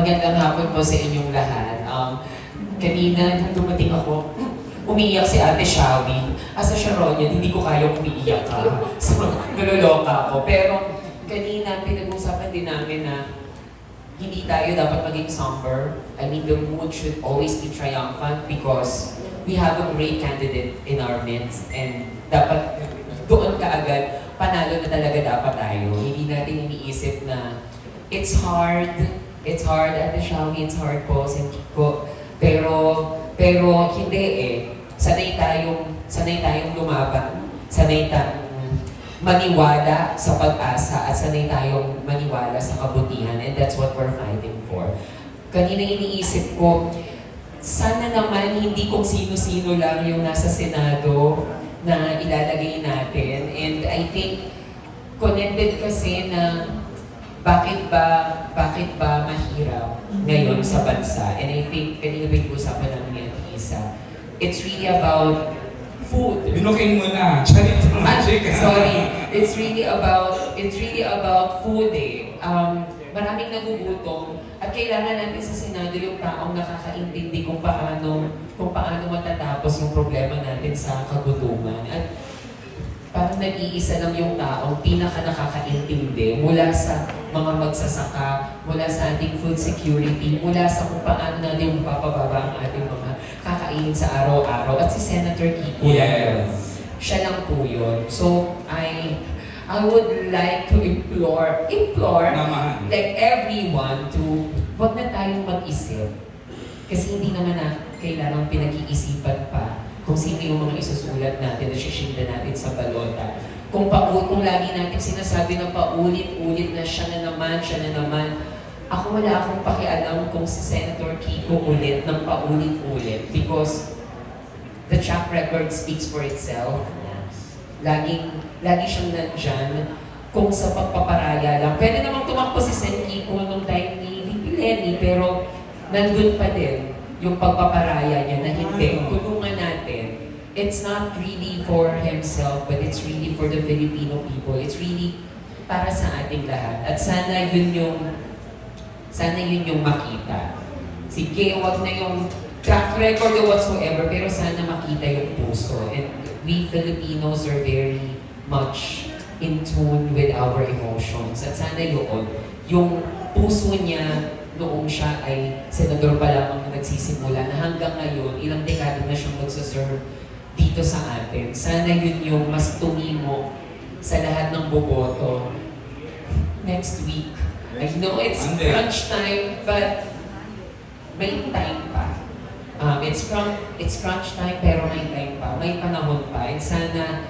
Magandang hapon po sa inyong lahat. Kanina, nung dumating ako, umiiyak si Ate Shawi. Asa siya ron yun, hindi ko kayang umiiyak ka. So, naloloka ako. Pero kanina, pinag-usapan din namin na hindi tayo dapat maging somber. I mean, the mood should always be triumphant because we have a great candidate in our midst and dapat doon kaagad, panalo na talaga dapat tayo. Hindi natin iniisip na it's hard, Ate Shawi, it's hard po, Kiko. Pero hindi eh. Sanay tayong lumaban. Sanay tayong maniwala sa pag-asa at sanay tayong maniwala sa kabutihan, and that's what we're fighting for. Kanina iniisip ko, sana naman hindi kung sino-sino lang yung nasa Senado na ilalagay natin. And I think connected kasi na bakit ba mahirap ngayon sa bansa? And I think kanina pinag-usapan namin yan, Isa. It's really about food. Binukin mo na. Charit mo. Sorry. It's really about food eh. Maraming nagugutom at kailangan natin sa Senado yung taong nakakaintindi kung paano matatapos yung problema natin sa kagutuman. At parang nag-iisa lang yung taong pinaka-nakakaintindi mula sa mga magsasaka, mula sa ating food security, mula sa kung paano natin mapapababa ang ating mga kakainin sa araw-araw. At si Senator Kiko lang. Siya lang po yun. So, I would like to implore Naman. like everyone to wag na tayong mag-isip. Kasi hindi naman na kailangang pinag-iisipan pa kung sino yung mga isusulat natin na sisinda natin sa balota. Kung lagi natin sinasabi na paulit-ulit na siya na naman, ako wala akong pakialam kung si Senator Kiko ulit ng paulit-ulit because the track record speaks for itself. Lagi siyang nandyan kung sa pagpaparaya lang. Pwede namang tumakbo si Sen Kiko nung time ni VP Lenny, pero nandun pa din yung pagpaparaya niya na hindi. Tulungan natin. It's not really for himself, but it's really for the Filipino people. It's really para sa ating lahat. At sana yun yung makita. Sige, wag na yung track record or whatsoever, pero sana makita yung puso. And we Filipinos are very much in tune with our emotions. At sana yung puso niya noong siya ay senador pa lamang na nagsisimula na hanggang ngayon, ilang dekada na siyang magsaserve dito sa atin. Sana yun yung mas tumimo sa lahat ng boboto next week. I know it's crunch time, but may time pa. It's crunch time, pero may time pa. May panahon pa. And sana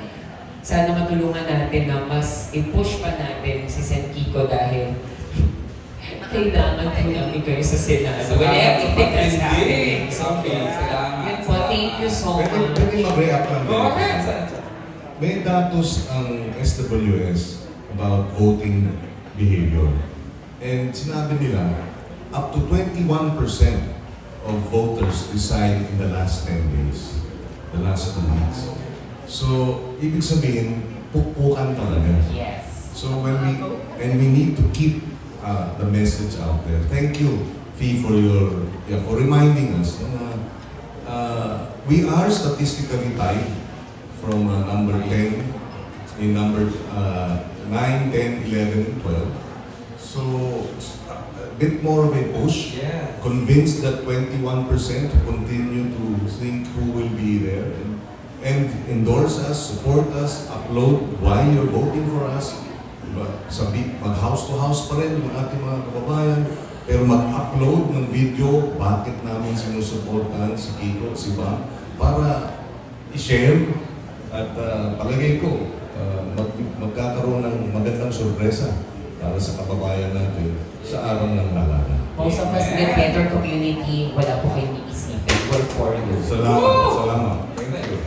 matulungan natin na mas i-push pa natin si Sen Kiko dahil kailangan po namin kayo sa Senado. With everything that's happening. Salamat. Thank you so much. Pwede mag-react lang. Go ahead. May datos ang SWS about voting behavior. And sinabi nila, up to 21% of voters decide in the last 10 days, the last 2 weeks. So, ibig sabihin, pukpukan talaga. Yes. So we need to keep the message out there. Thank you, Fee, for reminding us. We are statistically tied from number 10 in number 9, 10, 11, 12. So a bit more of a push. Yeah. Convinced that 21% continue to think who will be there and endorse us, support us, upload why you're voting for us. Mag-house to house pa rin ng ating mga kababayan, pero mag-upload ng video bakit namin sinusuportahan si Kiko, si Bam, para i-share at palagay ko magkakaroon ng magandang sorpresa para sa kababayan natin sa araw ng halalan. Most of us in the theater community, wala po kayong iisipin. We're for you. Salamat. Thank you.